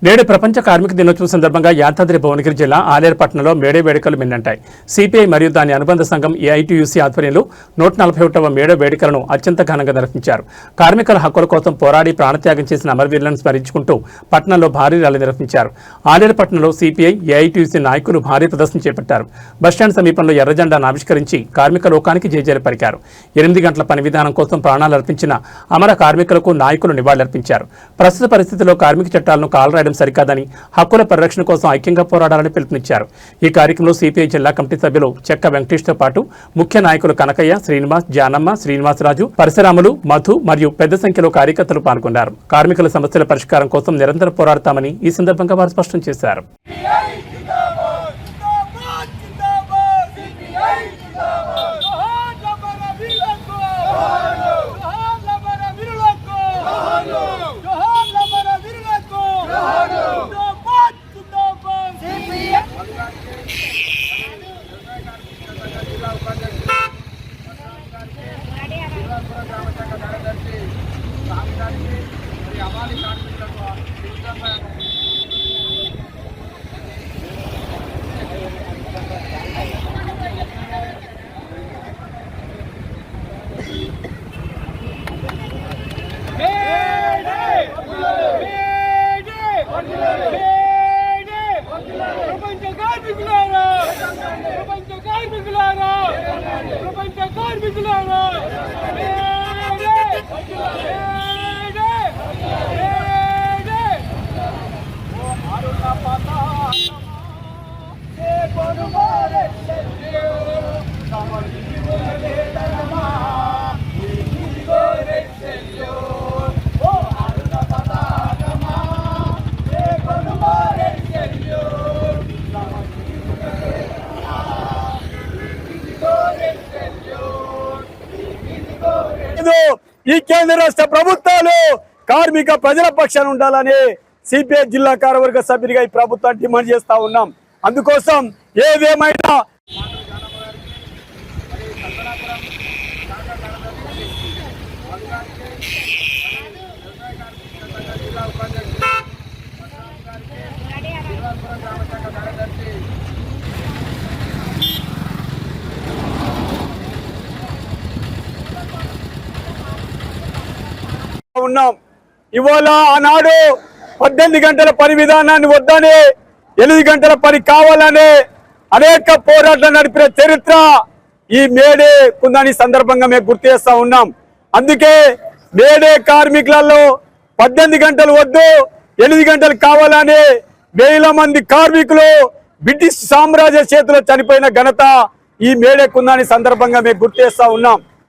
నేడు ప్రపంచ కార్మిక దినోత్సవం సందర్భంగా యాదాద్రి భువనగిరి జిల్లా ఆలేరుపట్నంలో మేడే వేడుకలు మిన్నంటాయి. సిపిఐ మరియు దాని అనుబంధ సంఘం ఏఐటీయూసీ ఆధ్వర్యంలో 141వ మేడే వేడుకలను అత్యంత ఘనంగా నిర్వహించారు. కార్మికుల హక్కుల కోసం పోరాడి ప్రాణత్యాగం చేసిన అమరవీరులను స్మరించుకుంటూ పట్టణంలో భారీ ర్యాలీ నిర్వహించారు. ఆలేరుపట్నంలో సిపిఐ ఏఐటీయూసీ నాయకులు భారీ ప్రదర్శన చేపట్టారు. బస్టాండ్ సమీపంలో ఎర్రజెండాను ఆవిష్కరించి కార్మిక లోకానికి జేజేలు పలికారు. 8 గంటల పని విధానం కోసం ప్రాణాలు అర్పించిన అమర కార్మికులకు నాయకులు నివాళులర్పించారు. ప్రస్తుత పరిస్థితుల్లో కార్మిక చట్టాలను కాలరాయడం సరికాదని, హక్కుల పరిరక్షణ కోసం ఐక్యంగా పోరాడాలని పిలుపునిచ్చారు. ఈ కార్యక్రమంలో సిపిఐ జిల్లా కమిటీ సభ్యులు చెక్క వెంకటేష్తో పాటు ముఖ్య నాయకులు కనకయ్య, శ్రీనివాస్, జానమ్మ, శ్రీనివాసరాజు, పరశురాములు, మధు మరియు పెద్ద సంఖ్యలో కార్యకర్తలు పాల్గొన్నారు. కార్మికుల సమస్యల పరిష్కారం కోసం నిరంతరం పోరాడతామని ఈ సందర్భంగా వారు స్పష్టం చేశారు. ఈ కేంద్ర రాష్ట్ర ప్రభుత్వాలు కార్మిక ప్రజల పక్షాన ఉండాలని సిపిఐ జిల్లా కార్యవర్గ సభ్యుడిగా ఈ ప్రభుత్వాన్ని డిమాండ్ చేస్తా ఉన్నాం. అందుకోసం ఏదేమైనా ఉన్నాం. ఇవాళ ఆనాడు 18 గంటల పని విధానాన్ని వద్దని 8 గంటల పని కావాలని అనేక పోరాటాలు నడిపిన చరిత్ర ఈ మేడే కుందని సందర్భంగా మేము గుర్తు చేస్తా ఉన్నాం. అందుకే మేడే కార్మికులలో 18 గంటలు వద్దు 8 గంటలు కావాలని వేల మంది కార్మికులు బ్రిటిష్ సామ్రాజ్య చేతిలో చనిపోయిన ఘనత ఈ మేడే కుందని సందర్భంగా మేము గుర్తు చేస్తా ఉన్నాం.